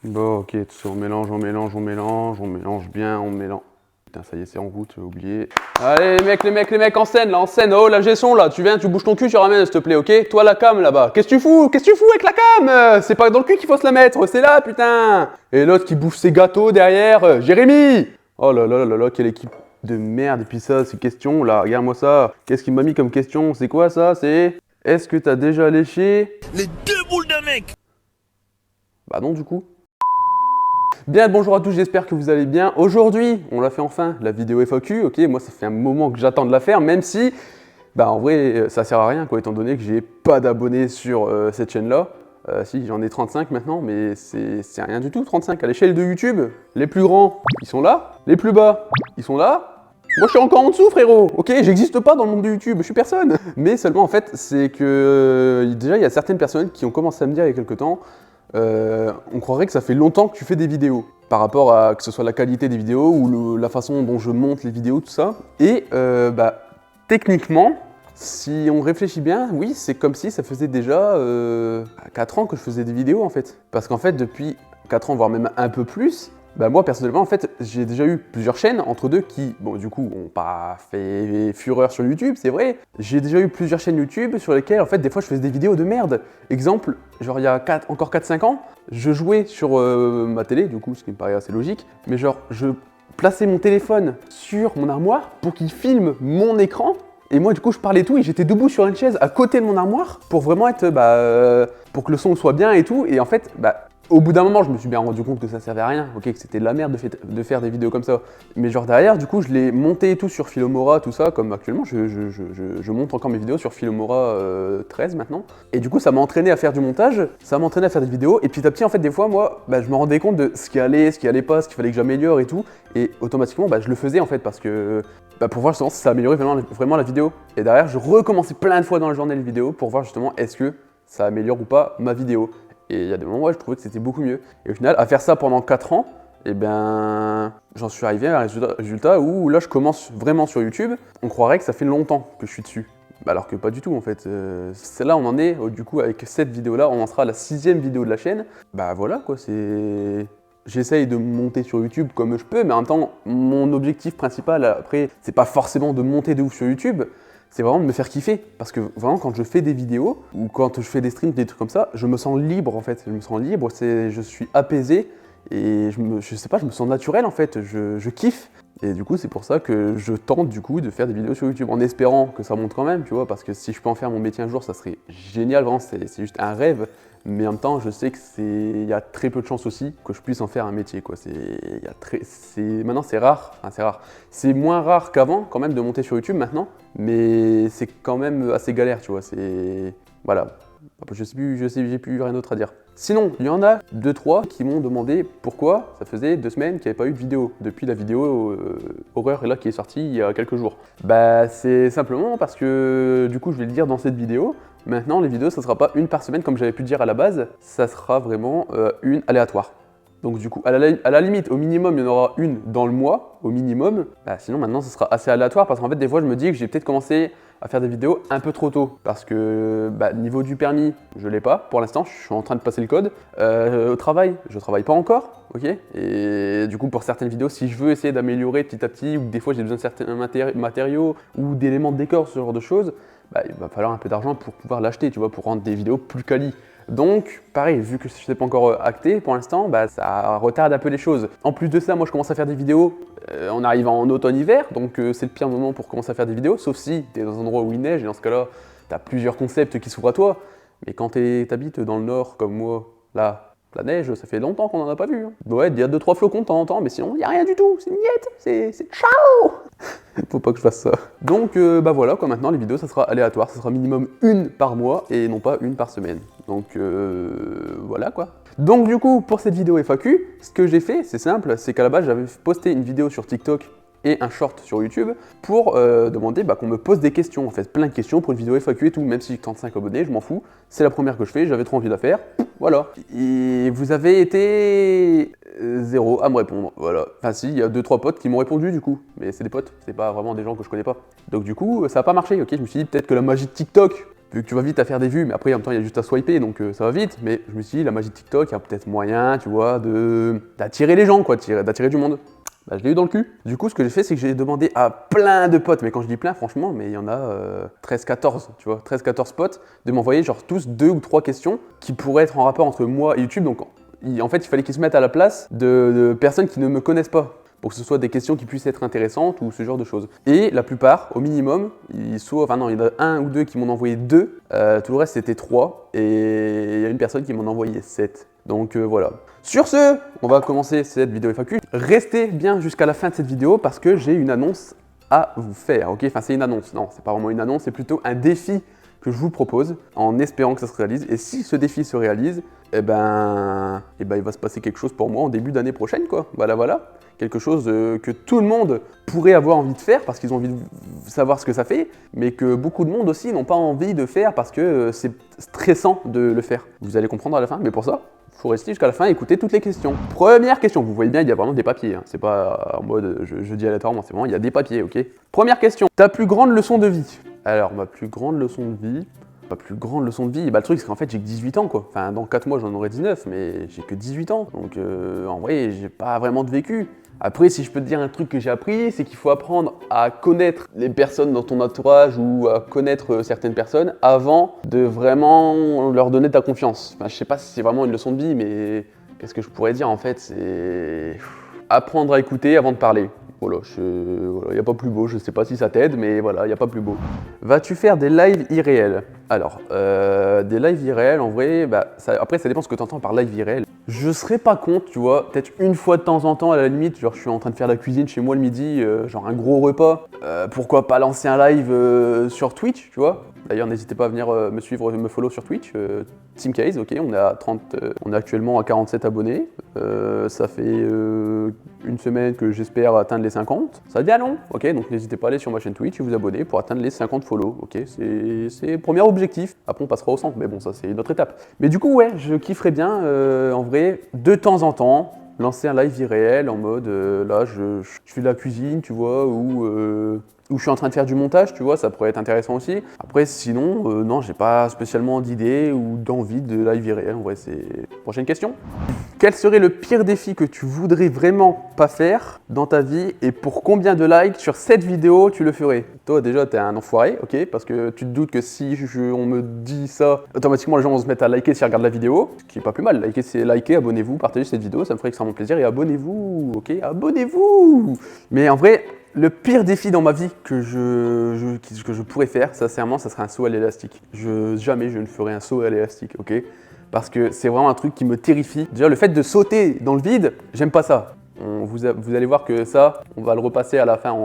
Bon, ok, tout ça, on mélange, on mélange, on mélange, on mélange bien, on mélange. Putain, ça y est, c'est en route, j'ai oublié. Allez, les mecs, en scène, là, en scène. Oh, la gestion, là, tu viens, tu bouges ton cul, tu ramènes, s'il te plaît, ok? Toi, la cam, là-bas. Qu'est-ce que tu fous? Qu'est-ce que tu fous avec la cam? C'est pas dans le cul qu'il faut se la mettre, c'est là, putain! Et l'autre qui bouffe ses gâteaux derrière, Jérémy! Oh là là là là là, quelle équipe de merde. Et puis ça, ces questions, là, regarde-moi ça. Qu'est-ce qu'il m'a mis comme question? C'est quoi ça? C'est. Est-ce que t'as déjà léché? Les deux boules d'un mec. Bah non, du coup. Bien, bonjour à tous, j'espère que vous allez bien. Aujourd'hui, on l'a fait enfin, la vidéo FAQ, ok, moi ça fait un moment que j'attends de la faire, même si, bah en vrai, ça sert à rien, quoi, étant donné que j'ai pas d'abonnés sur cette chaîne-là. Si, j'en ai 35 maintenant, mais c'est rien du tout, 35. À l'échelle de YouTube, les plus grands, ils sont là, les plus bas, ils sont là. Moi je suis encore en dessous, frérot, ok, j'existe pas dans le monde de YouTube, je suis personne. Mais seulement en fait, c'est que déjà il y a certaines personnes qui ont commencé à me dire il y a quelques temps, on croirait que ça fait longtemps que tu fais des vidéos, par rapport à que ce soit la qualité des vidéos ou la façon dont je monte les vidéos, tout ça. Et bah, techniquement, si on réfléchit bien, oui, c'est comme si ça faisait déjà 4 ans que je faisais des vidéos en fait. Parce qu'en fait, depuis 4 ans, voire même un peu plus, bah moi personnellement en fait j'ai déjà eu plusieurs chaînes entre deux qui, bon du coup, ont pas fait fureur sur YouTube, c'est vrai. J'ai déjà eu plusieurs chaînes YouTube sur lesquelles en fait des fois je faisais des vidéos de merde. Exemple, genre il y a encore 4-5 ans, je jouais sur ma télé, du coup ce qui me paraît assez logique, mais genre je plaçais mon téléphone sur mon armoire pour qu'il filme mon écran. Et moi du coup je parlais tout et j'étais debout sur une chaise à côté de mon armoire pour vraiment être, pour que le son soit bien et tout. Et en fait, au bout d'un moment, je me suis bien rendu compte que ça servait à rien, ok, que c'était de la merde de faire des vidéos comme ça. Mais genre derrière, du coup, je l'ai monté et tout sur Filmora, tout ça, comme actuellement, je monte encore mes vidéos sur Filmora 13 maintenant. Et du coup, ça m'a entraîné à faire du montage, ça m'a entraîné à faire des vidéos, et petit à petit, en fait, des fois, moi, je me rendais compte de ce qui allait pas, ce qu'il fallait que j'améliore et tout, et automatiquement, je le faisais en fait, parce que pour voir justement si ça améliorait vraiment la vidéo. Et derrière, je recommençais plein de fois dans la journée les vidéos pour voir justement est-ce que ça améliore ou pas ma vidéo. Et il y a des moments où je trouvais que c'était beaucoup mieux. Et au final, à faire ça pendant 4 ans, eh ben, j'en suis arrivé à un résultat où là, je commence vraiment sur YouTube. On croirait que ça fait longtemps que je suis dessus. Alors que pas du tout en fait. C'est là on en est, du coup avec cette vidéo-là, on en sera à la 6e vidéo de la chaîne. Bah voilà quoi, c'est... J'essaye de monter sur YouTube comme je peux, mais en même temps, mon objectif principal après, c'est pas forcément de monter de ouf sur YouTube, c'est vraiment de me faire kiffer. Parce que vraiment, quand je fais des vidéos ou quand je fais des streams, des trucs comme ça, je me sens libre en fait. Je me sens libre, je suis apaisé et je sais pas, je me sens naturel en fait. Je kiffe. Et du coup, c'est pour ça que je tente du coup de faire des vidéos sur YouTube en espérant que ça monte quand même, tu vois. Parce que si je peux en faire mon métier un jour, ça serait génial. Vraiment, c'est juste un rêve. Mais en même temps, je sais que il y a très peu de chances aussi que je puisse en faire un métier, quoi. Maintenant, c'est rare. Enfin, c'est rare. C'est moins rare qu'avant, quand même, de monter sur YouTube maintenant. Mais c'est quand même assez galère, tu vois. Voilà. Je sais plus, j'ai plus rien d'autre à dire. Sinon, il y en a 2-3 qui m'ont demandé pourquoi ça faisait 2 semaines qu'il n'y avait pas eu de vidéo depuis la vidéo horreur là qui est sortie il y a quelques jours. C'est simplement parce que du coup je vais le dire dans cette vidéo. Maintenant les vidéos ça sera pas une par semaine comme j'avais pu le dire à la base, ça sera vraiment une aléatoire. Donc du coup, à la limite, au minimum, il y en aura une dans le mois, au minimum. Sinon, maintenant, ce sera assez aléatoire parce qu'en fait, des fois, je me dis que j'ai peut-être commencé à faire des vidéos un peu trop tôt. Parce que niveau du permis, je l'ai pas pour l'instant, je suis en train de passer le code. Au travail, je travaille pas encore, ok. Et du coup, pour certaines vidéos, si je veux essayer d'améliorer petit à petit, ou que des fois j'ai besoin de certains matériaux ou d'éléments de décor, ce genre de choses, il va falloir un peu d'argent pour pouvoir l'acheter, tu vois, pour rendre des vidéos plus quali. Donc, pareil, vu que ce n'est pas encore acté pour l'instant, ça retarde un peu les choses. En plus de ça, moi je commence à faire des vidéos en arrivant en automne-hiver, donc c'est le pire moment pour commencer à faire des vidéos, sauf si tu es dans un endroit où il neige, et dans ce cas-là, tu as plusieurs concepts qui s'ouvrent à toi. Mais quand tu habites dans le nord comme moi, là, la neige, ça fait longtemps qu'on n'en a pas vu. Hein. Ouais, il y a 2-3 flocons de temps en temps, mais sinon, il n'y a rien du tout, c'est niette, c'est ciao. Faut pas que je fasse ça. Donc voilà quoi, maintenant les vidéos ça sera aléatoire, ça sera minimum une par mois et non pas une par semaine. Donc voilà quoi. Donc du coup pour cette vidéo FAQ, ce que j'ai fait c'est simple, c'est qu'à la base j'avais posté une vidéo sur TikTok et un short sur YouTube pour demander qu'on me pose des questions, en fait plein de questions pour une vidéo FAQ et tout, même si j'ai 35 abonnés, je m'en fous, c'est la première que je fais, j'avais trop envie de la faire, voilà. Et vous avez été 0 à me répondre, voilà. Enfin si, il y a 2-3 potes qui m'ont répondu du coup, mais c'est des potes, c'est pas vraiment des gens que je connais pas. Donc du coup, ça a pas marché, ok, je me suis dit peut-être que la magie de TikTok vu que tu vas vite à faire des vues, mais après en même temps il y a juste à swiper, donc ça va vite. Mais je me suis dit, la magie de TikTok, il y a peut-être moyen, tu vois, d'attirer les gens, quoi, d'attirer du monde. Bah, je l'ai eu dans le cul. Du coup, ce que j'ai fait, c'est que j'ai demandé à plein de potes, mais quand je dis plein, franchement, mais il y en a 13-14, tu vois, 13-14 potes, de m'envoyer genre tous 2 ou 3 questions qui pourraient être en rapport entre moi et YouTube. Donc en fait, il fallait qu'ils se mettent à la place de personnes qui ne me connaissent pas, pour que ce soit des questions qui puissent être intéressantes ou ce genre de choses. Et la plupart, au minimum, il y en a 1 ou 2 qui m'ont envoyé 2, tout le reste c'était 3, et il y a une personne qui m'en a envoyé 7. Donc voilà. Sur ce, on va commencer cette vidéo FAQ. Restez bien jusqu'à la fin de cette vidéo parce que j'ai une annonce à vous faire, ok? Enfin, c'est une annonce, non, c'est pas vraiment une annonce, c'est plutôt un défi que je vous propose en espérant que ça se réalise. Et si ce défi se réalise, il va se passer quelque chose pour moi en début d'année prochaine, quoi. Voilà. Quelque chose que tout le monde pourrait avoir envie de faire parce qu'ils ont envie de savoir ce que ça fait, mais que beaucoup de monde aussi n'ont pas envie de faire parce que c'est stressant de le faire. Vous allez comprendre à la fin, mais pour ça, il faut rester jusqu'à la fin et écouter toutes les questions. Première question, vous voyez bien, il y a vraiment des papiers, hein. C'est pas en mode je dis aléatoirement, c'est vraiment, il y a des papiers, ok? Première question, ta plus grande leçon de vie? Alors, ma plus grande leçon de vie, le truc c'est qu'en fait j'ai que 18 ans, quoi. Enfin, dans 4 mois j'en aurai 19, mais j'ai que 18 ans, donc en vrai j'ai pas vraiment de vécu. Après, si je peux te dire un truc que j'ai appris, c'est qu'il faut apprendre à connaître les personnes dans ton entourage ou à connaître certaines personnes avant de vraiment leur donner ta confiance. Enfin, je sais pas si c'est vraiment une leçon de vie, mais qu'est-ce que je pourrais dire en fait? C'est apprendre à écouter avant de parler. Voilà, il n'y a pas plus beau, je sais pas si ça t'aide, mais voilà, il n'y a pas plus beau. Vas-tu faire des lives irréels? Alors, des lives irréels, en vrai, après ça dépend ce que tu entends par live irréel. Je serais pas contre, tu vois, peut-être une fois de temps en temps à la limite, genre je suis en train de faire la cuisine chez moi le midi, genre un gros repas, pourquoi pas lancer un live sur Twitch, tu vois? D'ailleurs, n'hésitez pas à venir me suivre, me follow sur Twitch, Teamcase, ok, on est actuellement à 47 abonnés, ça fait une semaine que j'espère atteindre les 50, ça devient long, ok, donc n'hésitez pas à aller sur ma chaîne Twitch et vous abonner pour atteindre les 50 follow, ok, c'est le premier objectif, après on passera au 100, mais bon ça c'est une autre étape. Mais du coup ouais, je kifferais bien, en vrai, de temps en temps, lancer un live irréel en mode, là je fais de la cuisine, tu vois, ou je suis en train de faire du montage, tu vois, ça pourrait être intéressant aussi. Après, sinon, non, j'ai pas spécialement d'idée ou d'envie de live irréel. En vrai, c'est... Prochaine question. Quel serait le pire défi que tu voudrais vraiment pas faire dans ta vie et pour combien de likes sur cette vidéo tu le ferais? Toi, déjà, t'es un enfoiré, ok? Parce que tu te doutes que si on me dit ça, automatiquement, les gens vont se mettre à liker s'ils regardent la vidéo, ce qui est pas plus mal. Liker, abonnez-vous, partagez cette vidéo, ça me ferait extrêmement plaisir et abonnez-vous, ok? Abonnez-vous! Mais en vrai, le pire défi dans ma vie que je pourrais faire, sincèrement, ça serait un saut à l'élastique. Jamais je ne ferai un saut à l'élastique, ok? Parce que c'est vraiment un truc qui me terrifie. Déjà, le fait de sauter dans le vide, j'aime pas ça. Vous allez voir que ça, on va le repasser à la fin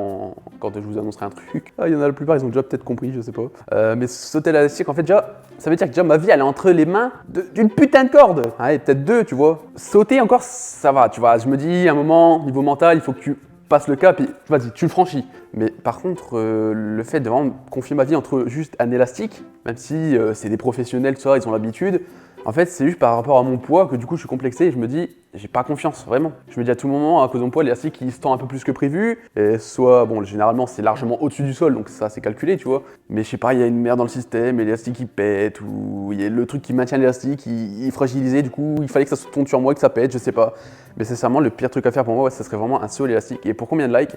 quand je vous annoncerai un truc. Ah, il y en a la plupart, ils ont déjà peut-être compris, je sais pas. Mais sauter à l'élastique, en fait, déjà, ça veut dire que déjà ma vie, elle est entre les mains d'une putain de corde. Ouais, peut-être 2, tu vois. Sauter encore, ça va, tu vois. Je me dis, à un moment, niveau mental, il faut que tu passe le cap et vas-y, tu le franchis. Mais par contre, le fait de vraiment confier ma vie entre juste un élastique, même si c'est des professionnels, tout ça, ils ont l'habitude, en fait, c'est juste par rapport à mon poids que du coup je suis complexé et je me dis, j'ai pas confiance, vraiment. Je me dis à tout moment, à cause de mon poids, l'élastique il se tend un peu plus que prévu. Et soit, bon, généralement c'est largement au-dessus du sol, donc ça c'est calculé, tu vois. Mais je sais pas, il y a une merde dans le système, et l'élastique il pète, ou il y a le truc qui maintient l'élastique, il est fragilisé, du coup il fallait que ça se tombe sur moi et que ça pète, je sais pas. Mais sincèrement, le pire truc à faire pour moi, ouais, ça serait vraiment un saut à l'élastique. Et pour combien de likes?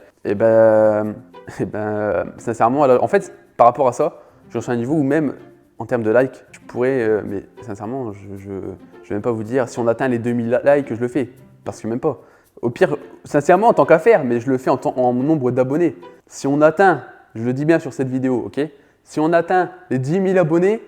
Sincèrement, en fait, par rapport à ça, je suis à un niveau où même en termes de likes, je pourrais, mais sincèrement, je vais même pas vous dire, si on atteint les 2000 likes, je le fais. Parce que même pas. Au pire, sincèrement, en tant qu'à faire, mais je le fais en nombre d'abonnés. Si on atteint, je le dis bien sur cette vidéo, ok? Si on atteint les 10 000 abonnés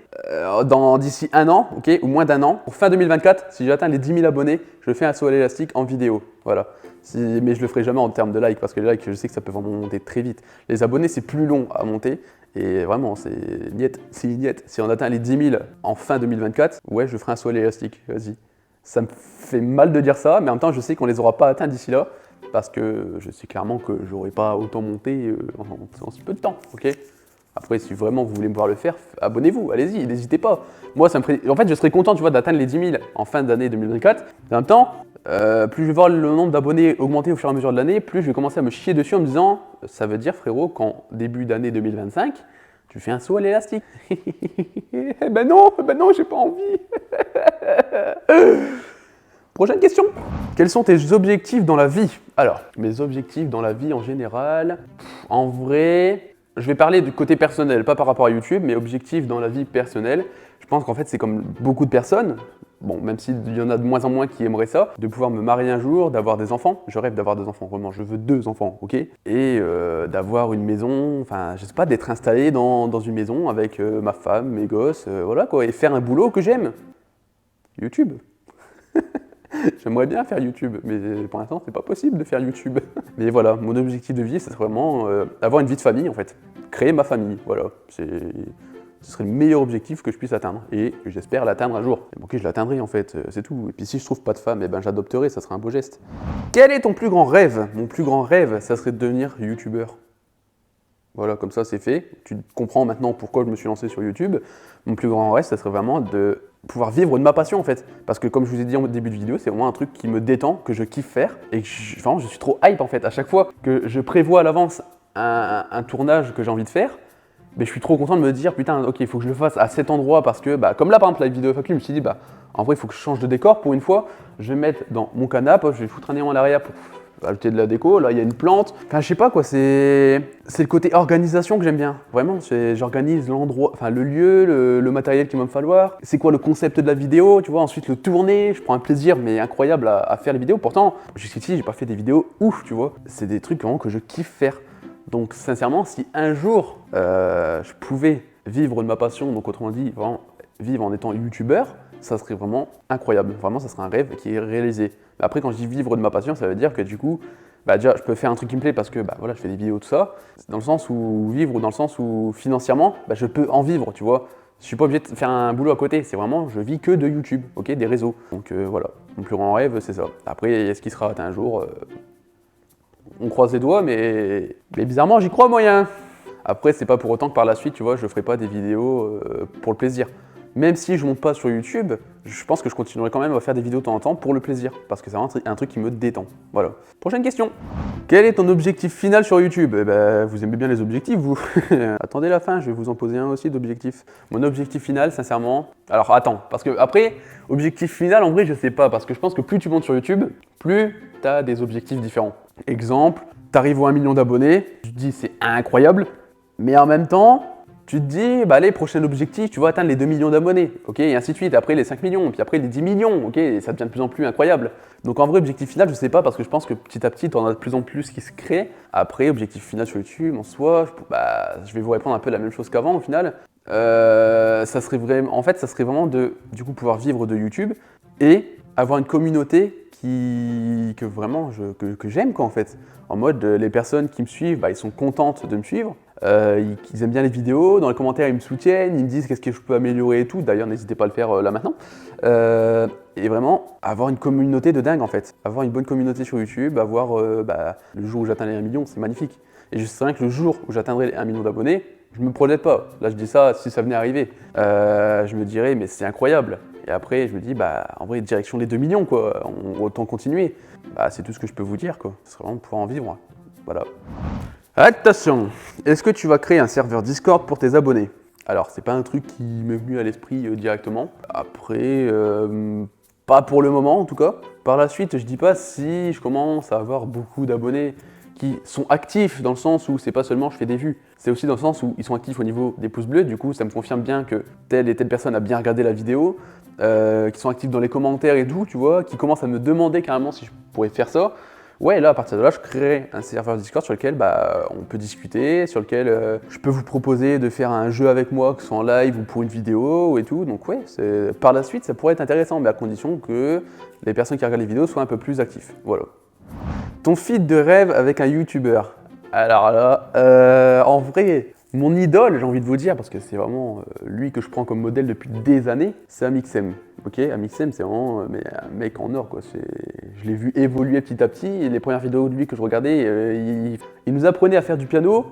d'ici un an, ok, ou moins d'un an, pour fin 2024, si j'atteins les 10 000 abonnés, je fais un saut à l'élastique en vidéo. Voilà. Mais je le ferai jamais en termes de likes, parce que les likes, je sais que ça peut vraiment monter très vite. Les abonnés, c'est plus long à monter. Et vraiment, c'est niette, c'est niette. Si on atteint les 10 000 en fin 2024, ouais, je ferai un saut à l'élastique, vas-y. Ça me fait mal de dire ça, mais en même temps, je sais qu'on les aura pas atteints d'ici là, parce que je sais clairement que j'aurai pas autant monté en si peu de temps, ok? Après, si vraiment vous voulez me voir le faire, abonnez-vous, allez-y, n'hésitez pas. Moi, ça me ferait... En fait, je serais content, tu vois, d'atteindre les 10 000 en fin d'année 2024. En même temps, plus je vais voir le nombre d'abonnés augmenter au fur et à mesure de l'année, plus je vais commencer à me chier dessus en me disant, ça veut dire, frérot, qu'en début d'année 2025, Tu fais un saut à l'élastique. Eh ben non, j'ai pas envie. Prochaine question. Quels sont tes objectifs dans la vie? Alors, mes objectifs dans la vie en général, en vrai, je vais parler du côté personnel, pas par rapport à YouTube, mais objectifs dans la vie personnelle. Je pense qu'en fait, c'est comme beaucoup de personnes, bon, même s'il y en a de moins en moins qui aimeraient ça, de pouvoir me marier un jour, d'avoir des enfants. Je rêve d'avoir des enfants, vraiment, je veux 2 enfants, ok? Et d'avoir une maison, enfin, je sais pas, d'être installé dans une maison avec ma femme, mes gosses, voilà quoi, et faire un boulot que j'aime. YouTube. J'aimerais bien faire YouTube, mais pour l'instant, c'est pas possible de faire YouTube. Mais voilà, mon objectif de vie, c'est vraiment avoir une vie de famille, en fait. Créer ma famille, voilà. Ce serait le meilleur objectif que je puisse atteindre. Et j'espère l'atteindre un jour. Et ok, je l'atteindrai, en fait, c'est tout. Et puis si je trouve pas de femme, eh ben, j'adopterai, ça serait un beau geste. Quel est ton plus grand rêve? Mon plus grand rêve, ça serait de devenir YouTubeur. Voilà, comme ça, c'est fait. Tu comprends maintenant pourquoi je me suis lancé sur YouTube. Mon plus grand rêve, ça serait vraiment de pouvoir vivre de ma passion en fait. Parce que comme je vous ai dit en début de vidéo, c'est vraiment un truc qui me détend, que je kiffe faire et que vraiment, je suis trop hype en fait. À chaque fois que je prévois à l'avance un tournage que j'ai envie de faire, mais je suis trop content de me dire putain, ok, il faut que je le fasse à cet endroit parce que, comme là par exemple la vidéo FAQ, je me suis dit, en vrai, il faut que je change de décor pour une fois. Je vais me mettre dans mon canapé, je vais foutre un néon en arrière pour ajouter de la déco, là il y a une plante. Enfin je sais pas quoi, c'est le côté organisation que j'aime bien. Vraiment, j'organise l'endroit, enfin le lieu, le matériel qu'il va me falloir. C'est quoi le concept de la vidéo, tu vois, ensuite le tourner. Je prends un plaisir mais incroyable à faire les vidéos. Pourtant, jusqu'ici j'ai pas fait des vidéos ouf, tu vois. C'est des trucs vraiment que je kiffe faire. Donc sincèrement, si un jour je pouvais vivre de ma passion, donc autrement dit, vraiment vivre en étant youtubeur, ça serait vraiment incroyable. Vraiment, ça serait un rêve qui est réalisé. Mais après, quand je dis vivre de ma passion, ça veut dire que du coup, déjà, je peux faire un truc qui me plaît parce que voilà, je fais des vidéos, tout ça. Dans le sens où vivre, dans le sens où financièrement, je peux en vivre, tu vois. Je suis pas obligé de faire un boulot à côté. C'est vraiment, je vis que de YouTube, ok, des réseaux. Donc voilà, mon plus grand rêve, c'est ça. Après, est-ce qu'il sera atteint un jour on croise les doigts, mais bizarrement, j'y crois moyen. Après, c'est pas pour autant que par la suite, tu vois, je ferai pas des vidéos pour le plaisir. Même si je monte pas sur YouTube, je pense que je continuerai quand même à faire des vidéos de temps en temps pour le plaisir, parce que c'est vraiment un truc qui me détend. Voilà. Prochaine question. Quel est ton objectif final sur YouTube? Vous aimez bien les objectifs, vous. Attendez la fin, je vais vous en poser un aussi d'objectif. Mon objectif final, sincèrement... Alors attends, parce que après, objectif final, en vrai, je sais pas, parce que je pense que plus tu montes sur YouTube, plus tu as des objectifs différents. Exemple, tu arrives à 1 million d'abonnés, tu te dis c'est incroyable, mais en même temps... Tu te dis, allez, prochain objectif, tu vas atteindre les 2 millions d'abonnés, ok, et ainsi de suite. Après les 5 millions, puis après les 10 millions, ok, et ça devient de plus en plus incroyable. Donc en vrai, objectif final, je sais pas, parce que je pense que petit à petit, tu en as de plus en plus qui se créent. Après, objectif final sur YouTube, en soi, je vais vous répondre un peu la même chose qu'avant au final. Ça serait vraiment de, du coup, pouvoir vivre de YouTube et avoir une communauté que vraiment que j'aime quoi en fait. En mode les personnes qui me suivent, ils sont contentes de me suivre, ils aiment bien les vidéos, dans les commentaires ils me soutiennent, ils me disent qu'est-ce que je peux améliorer et tout, d'ailleurs n'hésitez pas à le faire là maintenant. Et vraiment avoir une communauté de dingue en fait, avoir une bonne communauté sur YouTube, avoir le jour où j'atteindrai 1 million, c'est magnifique. Et je sais bien que le jour où j'atteindrai 1 million d'abonnés, je me projette pas. Là je dis ça si ça venait à arriver. Je me dirais mais c'est incroyable. Et après, je me dis, en vrai, direction les 2 millions, quoi. Autant continuer. C'est tout ce que je peux vous dire, quoi. C'est vraiment pouvoir en vivre. Voilà. Attention, est-ce que tu vas créer un serveur Discord pour tes abonnés? Alors, c'est pas un truc qui m'est venu à l'esprit directement. Après, pas pour le moment, en tout cas. Par la suite, je dis pas si je commence à avoir beaucoup d'abonnés qui sont actifs dans le sens où c'est pas seulement je fais des vues, c'est aussi dans le sens où ils sont actifs au niveau des pouces bleus, du coup ça me confirme bien que telle et telle personne a bien regardé la vidéo, qui sont actifs dans les commentaires et tout, tu vois, qui commencent à me demander carrément si je pourrais faire ça. Ouais, là à partir de là, je créerai un serveur Discord sur lequel on peut discuter, sur lequel je peux vous proposer de faire un jeu avec moi, que ce soit en live ou pour une vidéo et tout. Donc ouais, par la suite ça pourrait être intéressant, mais à condition que les personnes qui regardent les vidéos soient un peu plus actifs. Voilà. Ton feed de rêve avec un YouTuber. Alors là, en vrai, mon idole, j'ai envie de vous dire, parce que c'est vraiment lui que je prends comme modèle depuis des années, c'est Amixem. Ok, Amixem, c'est vraiment un mec en or, quoi. Je l'ai vu évoluer petit à petit. Et les premières vidéos de lui que je regardais, il nous apprenait à faire du piano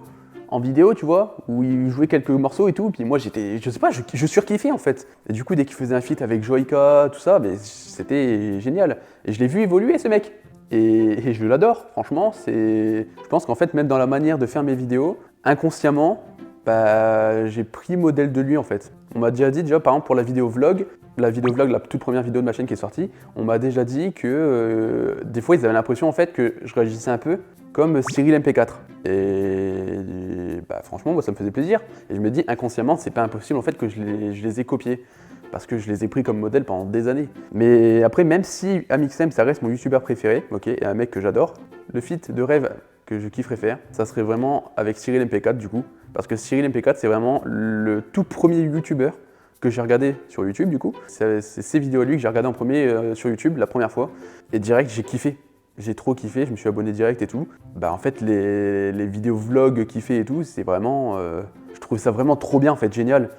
en vidéo, tu vois, où il jouait quelques morceaux et tout. Puis moi, je sais pas, je surkiffais en fait. Et du coup, dès qu'il faisait un feat avec Joyka, tout ça, c'était génial. Et je l'ai vu évoluer, ce mec. Et je l'adore, franchement, je pense qu'en fait, même dans la manière de faire mes vidéos, inconsciemment, Bah, j'ai pris modèle de lui en fait. On m'a déjà dit, par exemple pour la vidéo vlog, la toute première vidéo de ma chaîne qui est sortie, on m'a déjà dit que des fois ils avaient l'impression en fait que je réagissais un peu comme Cyril MP4. Et bah, franchement, moi ça me faisait plaisir. Et je me dis inconsciemment, c'est pas impossible en fait que je les ai copiés. Parce que je les ai pris comme modèle pendant des années. Mais après, même si Amixem, ça reste mon youtubeur préféré, ok, et un mec que j'adore, le feat de rêve que je kifferais faire, ça serait vraiment avec Cyril MP4 du coup. Parce que Cyril MP4, c'est vraiment le tout premier youtubeur que j'ai regardé sur YouTube du coup. C'est ces vidéos à lui que j'ai regardé en premier sur YouTube la première fois. Et direct, j'ai kiffé. J'ai trop kiffé, je me suis abonné direct et tout. Bah en fait, les vidéos vlog qu'il fait et tout, c'est vraiment... je trouvais ça vraiment trop bien en fait, génial.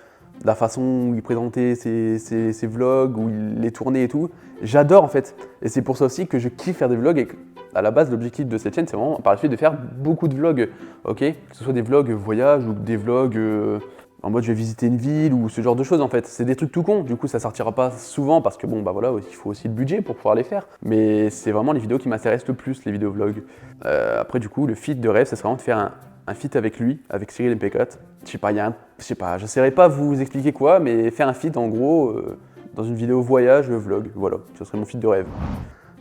La façon où il présentait ses vlogs, où il les tournait et tout. J'adore en fait. Et c'est pour ça aussi que je kiffe faire des vlogs et à la base, l'objectif de cette chaîne, c'est vraiment par la suite de faire beaucoup de vlogs. Ok, que ce soit des vlogs voyage ou des vlogs en mode je vais visiter une ville ou ce genre de choses en fait. C'est des trucs tout cons. Du coup, ça sortira pas souvent parce que bon, bah voilà, il faut aussi le budget pour pouvoir les faire. Mais c'est vraiment les vidéos qui m'intéressent le plus, les vidéos vlogs. Après, du coup, le feat de rêve, ça serait vraiment de faire un feat avec lui, avec Cyril MP4. Je sais pas, je saurais pas vous expliquer quoi, mais faire un feat en gros dans une vidéo voyage, vlog, voilà, ce serait mon feat de rêve.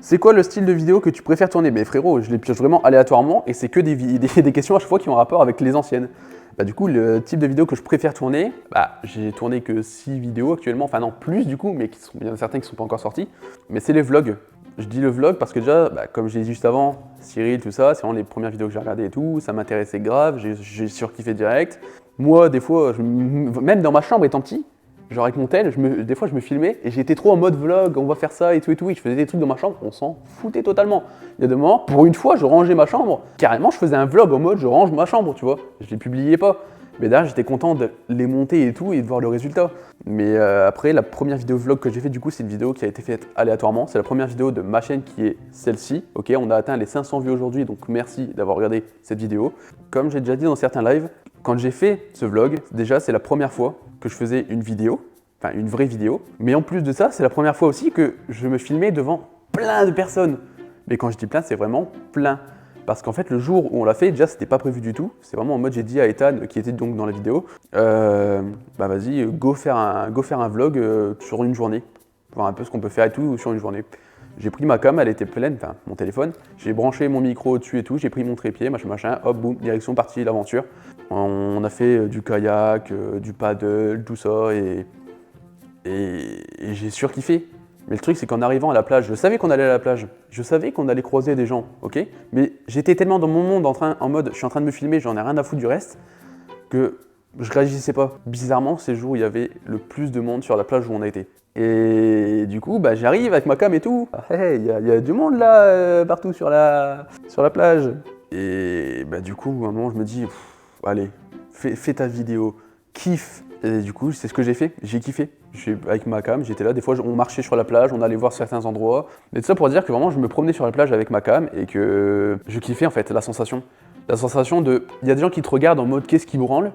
C'est quoi le style de vidéo que tu préfères tourner? Mais frérot, je les pioche vraiment aléatoirement et c'est que des questions à chaque fois qui ont rapport avec les anciennes. Bah du coup, le type de vidéo que je préfère tourner, bah j'ai tourné que 6 vidéos actuellement, enfin non, plus du coup, mais il y en a certains qui ne sont pas encore sortis, mais c'est les vlogs. Je dis le vlog parce que déjà, bah, comme j'ai dit juste avant, Cyril, tout ça, c'est vraiment les premières vidéos que j'ai regardées et tout, ça m'intéressait grave, j'ai surkiffé direct. Moi, des fois, même dans ma chambre étant petit, genre avec mon tel, des fois je me filmais et j'étais trop en mode vlog, on va faire ça et tout, et je faisais des trucs dans ma chambre, on s'en foutait totalement. Il y a des moments, pour une fois, je rangeais ma chambre, carrément je faisais un vlog en mode je range ma chambre, tu vois, je les publiais pas. Mais derrière, j'étais content de les monter et tout et de voir le résultat. Mais après, la première vidéo vlog que j'ai fait, du coup, c'est une vidéo qui a été faite aléatoirement. C'est la première vidéo de ma chaîne qui est celle-ci. Ok, on a atteint les 500 vues aujourd'hui, donc merci d'avoir regardé cette vidéo. Comme j'ai déjà dit dans certains lives, quand j'ai fait ce vlog, déjà, c'est la première fois que je faisais une vidéo, enfin une vraie vidéo. Mais en plus de ça, c'est la première fois aussi que je me filmais devant plein de personnes. Mais quand je dis plein, c'est vraiment plein. Parce qu'en fait, le jour où on l'a fait, déjà, c'était pas prévu du tout. C'est vraiment en mode, j'ai dit à Ethan, qui était donc dans la vidéo, bah vas-y, go faire un vlog sur une journée. Voir un peu ce qu'on peut faire et tout sur une journée. J'ai pris ma cam, elle était pleine, enfin mon téléphone. J'ai branché mon micro au-dessus et tout, j'ai pris mon trépied, machin, hop, boum, direction partie l'aventure. On a fait du kayak, du paddle, tout ça, et j'ai surkiffé. Mais le truc, c'est qu'en arrivant à la plage, je savais qu'on allait à la plage, je savais qu'on allait croiser des gens, ok? Mais j'étais tellement dans mon monde en mode, je suis en train de me filmer, j'en ai rien à foutre du reste, que je réagissais pas. Bizarrement, c'est le jour où il y avait le plus de monde sur la plage où on a été. Et du coup, bah, j'arrive avec ma cam et tout. Il y a du monde là, partout sur la plage. Et bah, du coup, à un moment, je me dis, allez, fais ta vidéo, kiffe. Et du coup, c'est ce que j'ai fait, j'ai kiffé. Avec ma cam, j'étais là, des fois on marchait sur la plage, on allait voir certains endroits. Mais tout ça pour dire que vraiment je me promenais sur la plage avec ma cam et que je kiffais en fait la sensation. La sensation de, il y a des gens qui te regardent en mode qu'est-ce qui branle,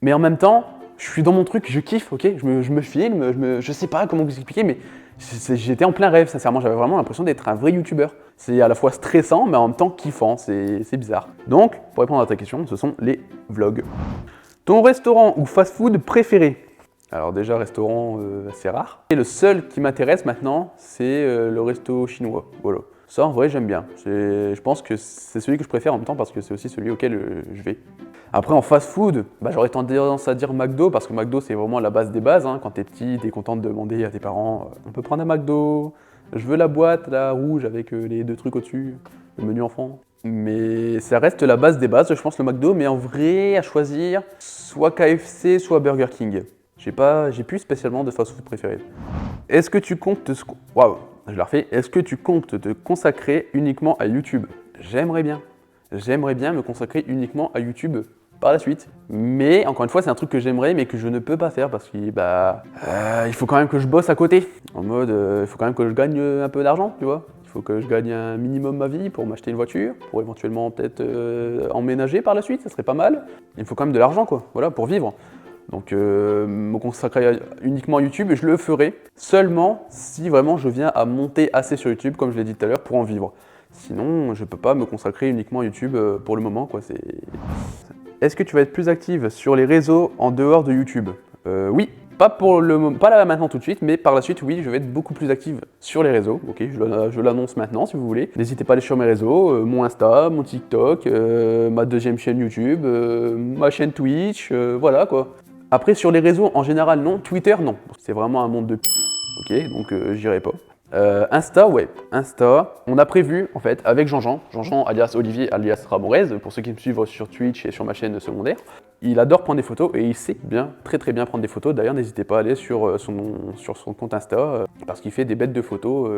mais en même temps, je suis dans mon truc, je kiffe, ok, je me filme, je sais pas comment vous expliquer, mais j'étais en plein rêve, sincèrement, j'avais vraiment l'impression d'être un vrai youtubeur. C'est à la fois stressant, mais en même temps kiffant, c'est bizarre. Donc, pour répondre à ta question, ce sont les vlogs. Ton restaurant ou fast-food préféré? Alors déjà, restaurant, assez rare. Et le seul qui m'intéresse maintenant, c'est le resto chinois. Voilà. Ça, en vrai, j'aime bien. Je pense que c'est celui que je préfère en même temps parce que c'est aussi celui auquel je vais. Après, en fast-food, bah, j'aurais tendance à dire McDo parce que McDo, c'est vraiment la base des bases. Hein. Quand t'es petit, t'es content de demander à tes parents on peut prendre un McDo, je veux la boîte, la rouge avec les 2 trucs au-dessus, le menu enfant. Mais ça reste la base des bases, je pense, le McDo. Mais en vrai, à choisir, soit KFC, soit Burger King. J'ai plus spécialement de fast-food préféré. Est-ce que tu comptes te... Waouh, je la refais. Est-ce que tu comptes te consacrer uniquement à YouTube? J'aimerais bien. J'aimerais bien me consacrer uniquement à YouTube par la suite. Mais encore une fois, c'est un truc que j'aimerais mais que je ne peux pas faire parce qu'il il faut quand même que je bosse à côté. En mode, il faut quand même que je gagne un peu d'argent, tu vois. Il faut que je gagne un minimum ma vie pour m'acheter une voiture, pour éventuellement peut-être emménager par la suite, ça serait pas mal. Il me faut quand même de l'argent, quoi, voilà, pour vivre. Donc me consacrer uniquement à YouTube, je le ferai seulement si vraiment je viens à monter assez sur YouTube, comme je l'ai dit tout à l'heure, pour en vivre. Sinon, je peux pas me consacrer uniquement à YouTube pour le moment, quoi. est-ce que tu vas être plus active sur les réseaux en dehors de YouTube? Oui. Pas là maintenant tout de suite, mais par la suite, oui, je vais être beaucoup plus active sur les réseaux. Ok, je l'annonce maintenant si vous voulez. N'hésitez pas à aller sur mes réseaux, mon Insta, mon TikTok, ma deuxième chaîne YouTube, ma chaîne Twitch, voilà quoi. Après, sur les réseaux en général, non. Twitter, non. C'est vraiment un monde de ok, donc j'irai pas. Insta, ouais, Insta. On a prévu, en fait, avec Jean-Jean alias Olivier, alias Ramorez, pour ceux qui me suivent sur Twitch et sur ma chaîne secondaire. Il adore prendre des photos et il sait bien, très bien prendre des photos. D'ailleurs, n'hésitez pas à aller sur son compte Insta, parce qu'il fait des bêtes de photos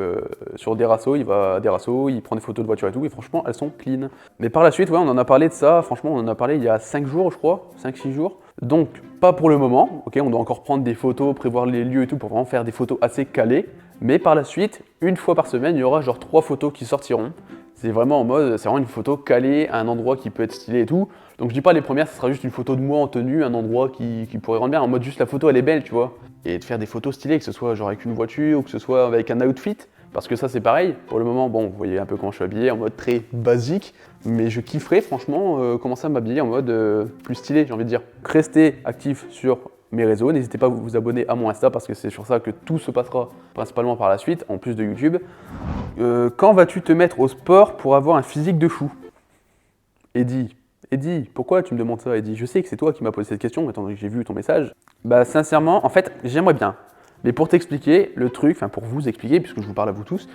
sur des rassos. Il va à des rassos, il prend des photos de voitures et tout, et franchement, elles sont clean. Mais par la suite, ouais, on en a parlé de ça, franchement, on en a parlé il y a 5 jours, je crois, 5-6 jours. Donc, pas pour le moment, ok, on doit encore prendre des photos, prévoir les lieux et tout, pour vraiment faire des photos assez calées. Mais par la suite, une fois par semaine, il y aura genre 3 photos qui sortiront. C'est vraiment en mode, c'est vraiment une photo calée à un endroit qui peut être stylé et tout. Donc je dis pas les premières, ce sera juste une photo de moi en tenue, un endroit qui pourrait rendre bien, en mode juste la photo elle est belle, tu vois. Et de faire des photos stylées, que ce soit genre avec une voiture ou que ce soit avec un outfit. Parce que ça c'est pareil, pour le moment, bon, vous voyez un peu comment je suis habillé, en mode très basique. Mais je kifferais franchement commencer à m'habiller en mode plus stylé, j'ai envie de dire. Restez actif sur mes réseaux, n'hésitez pas à vous abonner à mon Insta parce que c'est sur ça que tout se passera principalement par la suite, en plus de YouTube. Quand vas-tu te mettre au sport pour avoir un physique de fou? Eddie, pourquoi tu me demandes ça, Eddie? Je sais que c'est toi qui m'as posé cette question, étant donné que j'ai vu ton message. Bah sincèrement, en fait, j'aimerais bien. Mais pour t'expliquer le truc, enfin pour vous expliquer, puisque je vous parle à vous tous,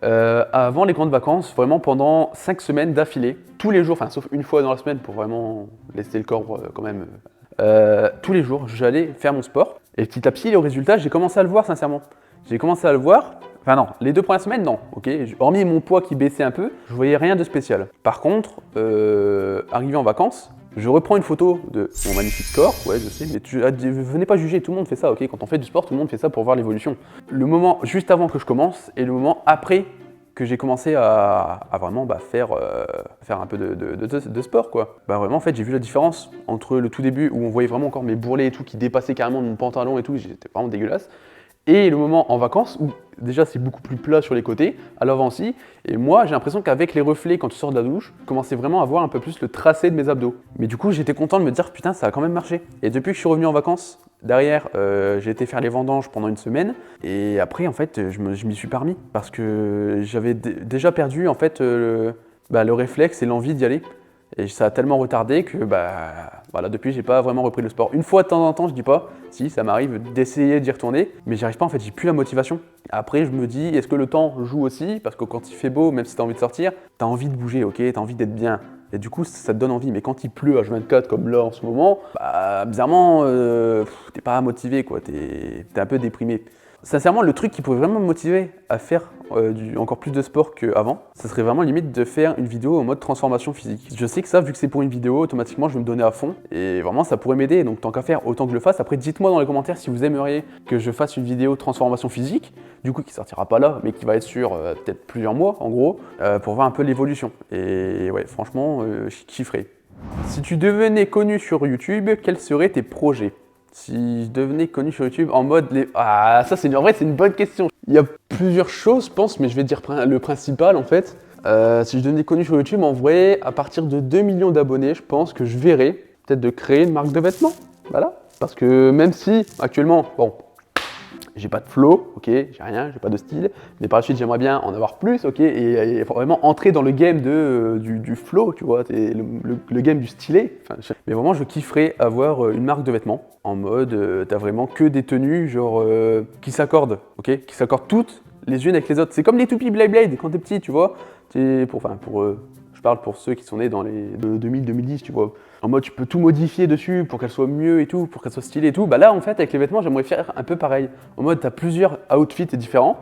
avant les grandes vacances, vraiment pendant 5 semaines d'affilée, tous les jours, enfin sauf une fois dans la semaine pour vraiment laisser le corps quand même, tous les jours, j'allais faire mon sport. Et petit à petit, le résultat, j'ai commencé à le voir sincèrement. J'ai commencé à le voir. Enfin non, les 2 premières semaines, non, ok. Hormis mon poids qui baissait un peu, je voyais rien de spécial. Par contre, arrivé en vacances, je reprends une photo de mon magnifique corps, ouais je sais, mais venez pas juger, tout le monde fait ça, ok. Quand on fait du sport, tout le monde fait ça pour voir l'évolution. Le moment juste avant que je commence et le moment après que j'ai commencé à vraiment faire un peu de sport quoi. Bah vraiment en fait j'ai vu la différence entre le tout début où on voyait vraiment encore mes bourrelets et tout qui dépassaient carrément mon pantalon et tout, j'étais vraiment dégueulasse. Et le moment en vacances où déjà c'est beaucoup plus plat sur les côtés, à l'avant aussi, et moi j'ai l'impression qu'avec les reflets quand tu sors de la douche, je commençais vraiment à voir un peu plus le tracé de mes abdos. Mais du coup j'étais content de me dire putain ça a quand même marché. Et depuis que je suis revenu en vacances, derrière j'ai été faire les vendanges pendant une semaine, et après en fait je m'y suis pas remis, parce que j'avais déjà perdu en fait le réflexe et l'envie d'y aller. Et ça a tellement retardé que voilà, depuis j'ai pas vraiment repris le sport. Une fois de temps en temps, je dis pas, si ça m'arrive d'essayer d'y retourner, mais j'y arrive pas en fait, j'ai plus la motivation. Après je me dis, est-ce que le temps joue aussi? Parce que quand il fait beau, même si t'as envie de sortir, t'as envie de bouger, ok, t'as envie d'être bien. Et du coup ça te donne envie, mais quand il pleut H24 comme là en ce moment, bizarrement t'es pas motivé quoi, t'es un peu déprimé. Sincèrement, le truc qui pourrait vraiment me motiver à faire encore plus de sport qu'avant, ça serait vraiment limite de faire une vidéo en mode transformation physique. Je sais que ça, vu que c'est pour une vidéo, automatiquement je vais me donner à fond et vraiment ça pourrait m'aider. Donc tant qu'à faire, autant que je le fasse. Après, dites-moi dans les commentaires si vous aimeriez que je fasse une vidéo transformation physique, du coup qui sortira pas là, mais qui va être sur peut-être plusieurs mois en gros, pour voir un peu l'évolution. Et ouais, franchement, je kifferais. Si tu devenais connu sur YouTube, quels seraient tes projets? Si je devenais connu sur YouTube en mode Ah, ça c'est en vrai c'est une bonne question. Il y a plusieurs choses je pense, mais je vais dire le principal en fait. Si je devenais connu sur YouTube, en vrai, à partir de 2 millions d'abonnés, je pense que je verrais peut-être de créer une marque de vêtements. Voilà. Parce que même si actuellement, bon, j'ai pas de flow, ok, j'ai rien, j'ai pas de style, mais par la suite j'aimerais bien en avoir plus, ok, et vraiment entrer dans le game du flow, tu vois, le game du stylé. Enfin, mais vraiment je kifferais avoir une marque de vêtements, en mode t'as vraiment que des tenues genre qui s'accordent, ok, qui s'accordent toutes les unes avec les autres. C'est comme les toupies Blade quand t'es petit, tu vois, je parle pour ceux qui sont nés dans les 2000-2010, tu vois. En mode, tu peux tout modifier dessus pour qu'elle soit mieux et tout, pour qu'elle soit stylée et tout. Bah là, en fait, avec les vêtements, j'aimerais faire un peu pareil. En mode, tu as plusieurs outfits différents.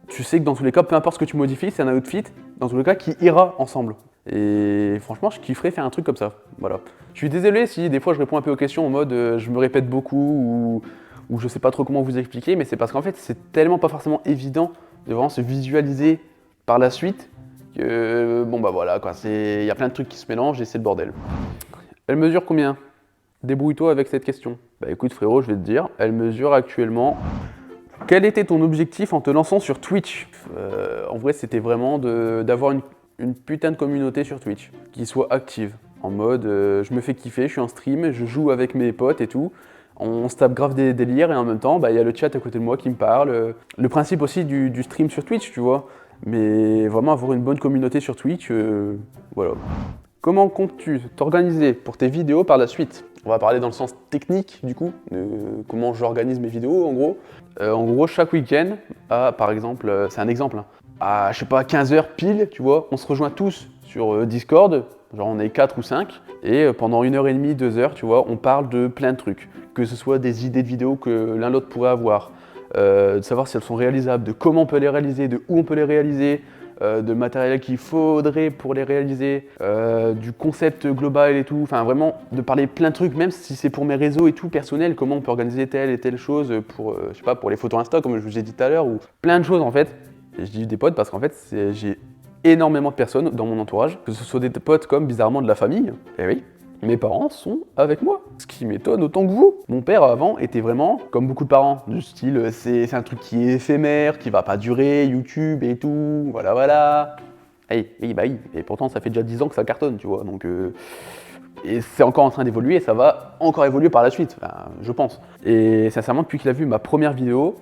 Tu sais que dans tous les cas, peu importe ce que tu modifies, c'est un outfit, dans tous les cas, qui ira ensemble. Et franchement, je kifferais faire un truc comme ça. Voilà. Je suis désolé si des fois je réponds un peu aux questions en mode je me répète beaucoup ou je sais pas trop comment vous expliquer, mais c'est parce qu'en fait, c'est tellement pas forcément évident de vraiment se visualiser par la suite que bon bah voilà quoi, il y a plein de trucs qui se mélangent et c'est le bordel. Elle mesure combien? Débrouille-toi avec cette question. Bah écoute frérot, je vais te dire, elle mesure actuellement... Quel était ton objectif en te lançant sur Twitch? En vrai, c'était vraiment d'avoir une putain de communauté sur Twitch, qui soit active. en mode je me fais kiffer, je suis en stream, je joue avec mes potes et tout. On se tape grave des délires et en même temps, il y a le chat à côté de moi qui me parle. Le principe aussi du stream sur Twitch, tu vois. Mais vraiment avoir une bonne communauté sur Twitch, voilà. Comment comptes-tu t'organiser pour tes vidéos par la suite? On va parler dans le sens technique du coup, de comment j'organise mes vidéos en gros. En gros, chaque week-end, par exemple, c'est un exemple, hein, à je sais pas 15h pile, tu vois, on se rejoint tous sur Discord, genre on est 4 ou 5, et pendant 1h30, 2 heures, tu vois, on parle de plein de trucs. Que ce soit des idées de vidéos que l'un l'autre pourrait avoir, de savoir si elles sont réalisables, de comment on peut les réaliser, de où on peut les réaliser, de matériel qu'il faudrait pour les réaliser, du concept global et tout, enfin vraiment de parler plein de trucs, même si c'est pour mes réseaux et tout personnel, comment on peut organiser telle et telle chose pour, je sais pas, pour les photos Insta comme je vous ai dit tout à l'heure, ou plein de choses en fait. Et je dis des potes parce qu'en fait j'ai énormément de personnes dans mon entourage, que ce soit des potes comme bizarrement de la famille, et oui. Mes parents sont avec moi, ce qui m'étonne autant que vous. Mon père avant était vraiment, comme beaucoup de parents, du style c'est un truc qui est éphémère, qui va pas durer, YouTube et tout, voilà. Oui, et pourtant ça fait déjà 10 ans que ça cartonne, tu vois, donc et c'est encore en train d'évoluer et ça va encore évoluer par la suite, enfin, je pense. Et sincèrement, depuis qu'il a vu ma première vidéo,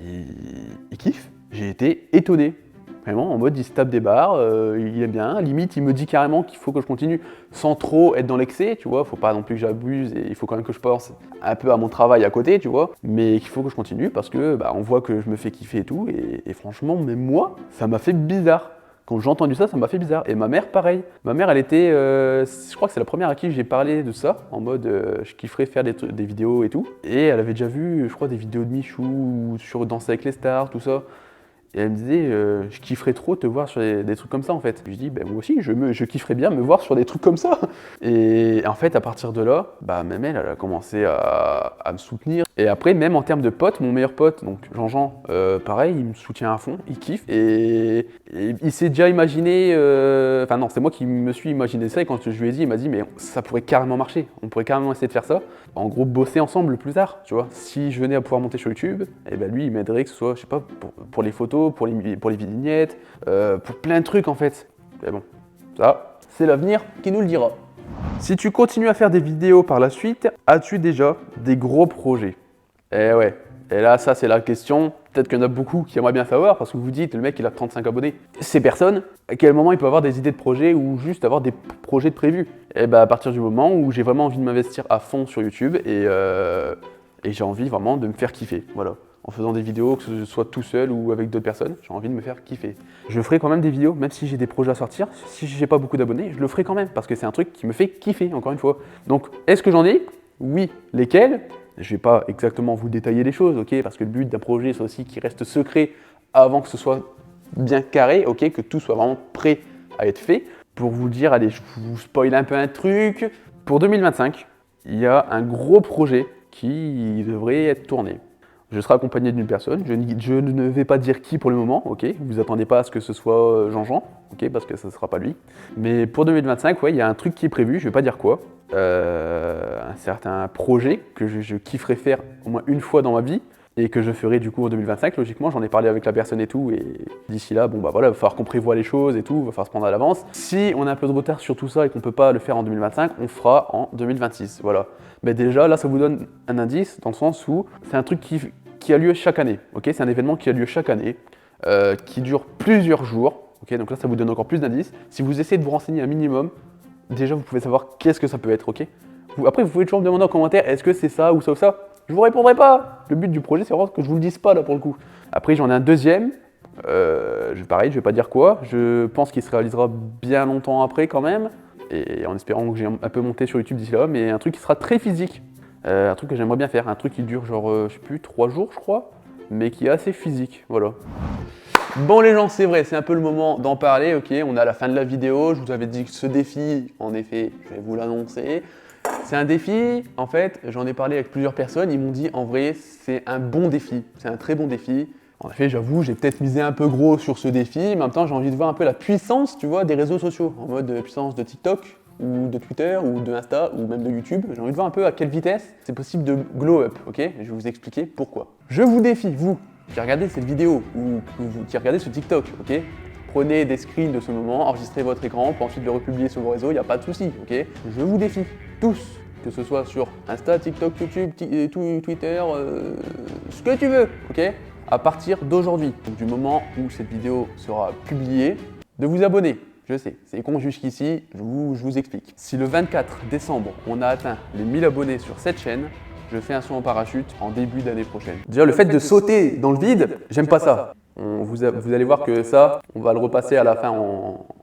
il kiffe, j'ai été étonné. Vraiment, en mode il se tape des barres, il aime bien, limite il me dit carrément qu'il faut que je continue sans trop être dans l'excès, tu vois, faut pas non plus que j'abuse et il faut quand même que je pense un peu à mon travail à côté, tu vois, mais qu'il faut que je continue parce que on voit que je me fais kiffer et tout, et franchement, même moi, ça m'a fait bizarre. Quand j'ai entendu ça, ça m'a fait bizarre. Et ma mère, pareil. Ma mère, elle était, je crois que c'est la première à qui j'ai parlé de ça, en mode je kifferais faire des vidéos et tout. Et elle avait déjà vu, je crois, des vidéos de Michou sur Danser avec les stars, tout ça. Et elle me disait, je kifferais trop te voir sur des trucs comme ça en fait. Je dis, moi aussi, je kifferais bien me voir sur des trucs comme ça. Et en fait, à partir de là, même elle a commencé à me soutenir. Et après, même en termes de potes, mon meilleur pote, donc Jean-Jean, pareil, il me soutient à fond, il kiffe. Et il s'est déjà imaginé, enfin non, c'est moi qui me suis imaginé ça. Et quand je lui ai dit, il m'a dit, mais ça pourrait carrément marcher. On pourrait carrément essayer de faire ça. En gros, bosser ensemble plus tard, tu vois. Si je venais à pouvoir monter sur YouTube, et lui, il m'aiderait, que ce soit, je sais pas, pour les photos, pour les vignettes, pour plein de trucs en fait. Mais bon, ça, c'est l'avenir qui nous le dira. Si tu continues à faire des vidéos par la suite, as-tu déjà des gros projets? Eh ouais, et là, ça c'est la question. Peut-être qu'il y en a beaucoup qui aimeraient bien savoir parce que vous dites, le mec il a 35 abonnés. Ces personnes, à quel moment il peut avoir des idées de projets ou juste avoir des projets de prévus? Et à partir du moment où j'ai vraiment envie de m'investir à fond sur YouTube et j'ai envie vraiment de me faire kiffer, voilà. En faisant des vidéos, que ce soit tout seul ou avec d'autres personnes, j'ai envie de me faire kiffer. Je ferai quand même des vidéos, même si j'ai des projets à sortir, si j'ai pas beaucoup d'abonnés, je le ferai quand même, parce que c'est un truc qui me fait kiffer, encore une fois. Donc, est-ce que j'en ai? Oui. Lesquels? Je vais pas exactement vous détailler les choses, ok? Parce que le but d'un projet, c'est aussi qu'il reste secret avant que ce soit bien carré, ok? Que tout soit vraiment prêt à être fait. Pour vous dire, allez, je vous spoil un peu un truc. Pour 2025, il y a un gros projet qui devrait être tourné. Je serai accompagné d'une personne, je ne vais pas dire qui pour le moment, ok? Vous attendez pas à ce que ce soit Jean-Jean, ok? Parce que ce ne sera pas lui. Mais pour 2025, ouais, il y a un truc qui est prévu, je vais pas dire quoi. Un certain projet que je kifferais faire au moins une fois dans ma vie et que je ferai du coup en 2025, logiquement, j'en ai parlé avec la personne et tout, et d'ici là, il va falloir qu'on prévoie les choses et tout, il va falloir se prendre à l'avance. Si on a un peu de retard sur tout ça et qu'on peut pas le faire en 2025, on fera en 2026, voilà. Mais déjà, là, ça vous donne un indice dans le sens où c'est un truc qui a lieu chaque année, ok? C'est un événement qui a lieu chaque année, qui dure plusieurs jours, ok? Donc là, ça vous donne encore plus d'indices. Si vous essayez de vous renseigner un minimum, déjà, vous pouvez savoir qu'est-ce que ça peut être, ok? Après, vous pouvez toujours me demander en commentaire, est-ce que c'est ça ou ça ou ça? Je vous répondrai pas. Le but du projet, c'est vraiment que je vous le dise pas là pour le coup. Après, j'en ai un deuxième. Pareil, je vais pas dire quoi. Je pense qu'il se réalisera bien longtemps après quand même. Et en espérant que j'ai un peu monté sur YouTube d'ici là. Mais un truc qui sera très physique. Un truc que j'aimerais bien faire. Un truc qui dure genre, je sais plus, 3 jours je crois. Mais qui est assez physique. Voilà. Bon les gens, c'est vrai, c'est un peu le moment d'en parler. Ok, on est à la fin de la vidéo. Je vous avais dit que ce défi, en effet, je vais vous l'annoncer. C'est un défi, en fait, j'en ai parlé avec plusieurs personnes, ils m'ont dit en vrai c'est un bon défi, c'est un très bon défi. En effet, j'avoue, j'ai peut-être misé un peu gros sur ce défi, mais en même temps j'ai envie de voir un peu la puissance, tu vois, des réseaux sociaux, en mode puissance de TikTok, ou de Twitter, ou de Insta, ou même de YouTube. J'ai envie de voir un peu à quelle vitesse c'est possible de glow up, ok? Je vais vous expliquer pourquoi. Je vous défie, vous, qui regardez cette vidéo, ou qui regardez ce TikTok, ok? prenez des screens de ce moment, enregistrez votre écran pour ensuite le republier sur vos réseaux, il n'y a pas de souci, ok? Je vous défie, tous, que ce soit sur Insta, TikTok, YouTube, Twitter, ce que tu veux, ok? À partir d'aujourd'hui, du moment où cette vidéo sera publiée, de vous abonner. Je sais, c'est con jusqu'ici, je vous explique. Si le 24 décembre, on a atteint les 1000 abonnés sur cette chaîne, je fais un saut en parachute en début d'année prochaine. Déjà, le fait de sauter dans le vide, j'aime pas ça. Vous allez voir que ça, on va le repasser à la fin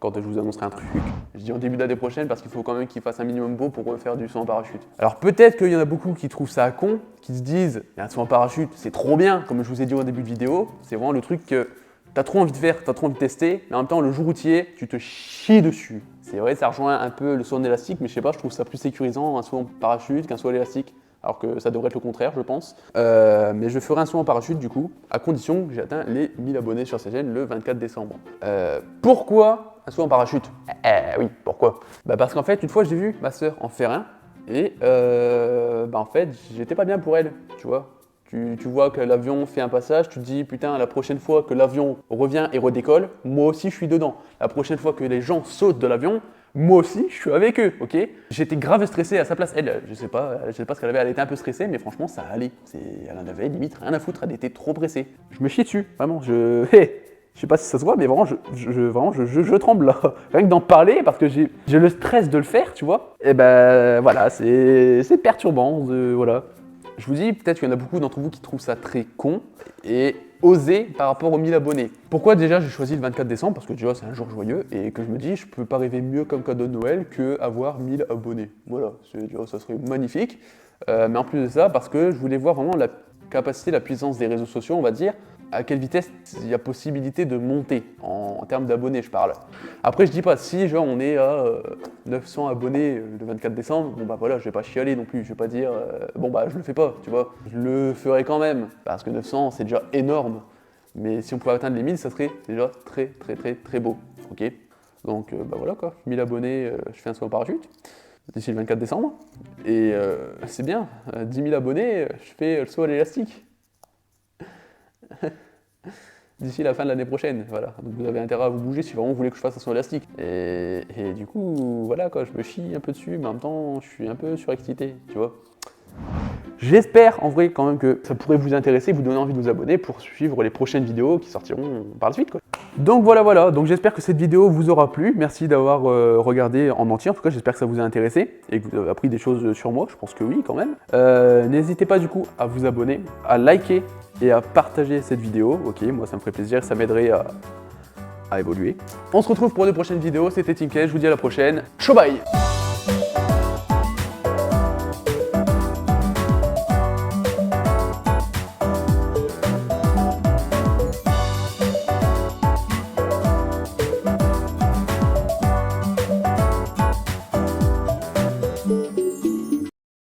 quand je vous annoncerai un truc. Je dis en début d'année prochaine parce qu'il faut quand même qu'il fasse un minimum beau pour refaire du saut en parachute. Alors peut-être qu'il y en a beaucoup qui trouvent ça con, qui se disent un saut en parachute, c'est trop bien, comme je vous ai dit au début de vidéo. C'est vraiment le truc que t'as trop envie de faire, t'as trop envie de tester, mais en même temps, le jour où tu y es, tu te chies dessus. C'est vrai, ça rejoint un peu le saut en élastique, mais je sais pas, je trouve ça plus sécurisant un saut en parachute qu'un saut en élastique. Alors que ça devrait être le contraire, je pense. Mais je ferai un saut en parachute du coup, à condition que j'ai atteint les 1000 abonnés sur cette chaîne le 24 décembre. Pourquoi un saut en parachute? Oui, pourquoi? Parce qu'en fait, une fois, j'ai vu ma sœur en faire un, et en fait, j'étais pas bien pour elle, tu vois. Tu vois que l'avion fait un passage, tu te dis putain, la prochaine fois que l'avion revient et redécolle, moi aussi je suis dedans. La prochaine fois que les gens sautent de l'avion, moi aussi je suis avec eux, ok? J'étais grave stressé à sa place. Elle, je sais pas ce qu'elle avait, elle était un peu stressée, mais franchement ça allait. Elle en avait limite rien à foutre, elle était trop pressée. Je me chie dessus, vraiment. Je sais pas si ça se voit, mais vraiment je tremble là. Rien que d'en parler, parce que j'ai le stress de le faire, tu vois. Et voilà, c'est perturbant, voilà. Je vous dis, peut-être qu'il y en a beaucoup d'entre vous qui trouvent ça très con et osé par rapport aux 1000 abonnés. Pourquoi déjà j'ai choisi le 24 décembre? Parce que déjà c'est un jour joyeux et que je me dis, je peux pas rêver mieux comme cadeau de Noël qu'avoir 1000 abonnés. Voilà, ça serait magnifique. Mais en plus de ça, parce que je voulais voir vraiment la capacité, la puissance des réseaux sociaux, on va dire, à quelle vitesse il y a possibilité de monter en termes d'abonnés, je parle. Après, je dis pas, si genre on est à 900 abonnés le 24 décembre, bon voilà, je vais pas chialer non plus, je vais pas dire je le fais pas, tu vois. Je le ferai quand même, parce que 900 c'est déjà énorme. Mais si on pouvait atteindre les 1000, ça serait déjà très beau, ok. Donc voilà quoi, 1000 abonnés, je fais un saut en parachute d'ici le 24 décembre. Et c'est bien, 10 000 abonnés, je fais le saut à l'élastique. D'ici la fin de l'année prochaine, voilà. Donc vous avez intérêt à vous bouger si vraiment vous voulez que je fasse un saut élastique. Et du coup, voilà quoi, je me chie un peu dessus, mais en même temps, je suis un peu surexcité, tu vois. J'espère en vrai quand même que ça pourrait vous intéresser, vous donner envie de vous abonner pour suivre les prochaines vidéos qui sortiront par la suite, quoi. Donc voilà, donc j'espère que cette vidéo vous aura plu. Merci d'avoir regardé en entier, en tout cas j'espère que ça vous a intéressé et que vous avez appris des choses sur moi, je pense que oui quand même. N'hésitez pas du coup à vous abonner, à liker et à partager cette vidéo, ok, moi ça me ferait plaisir, ça m'aiderait à évoluer. On se retrouve pour de prochaines vidéos, c'était Tinkesh, je vous dis à la prochaine, ciao bye.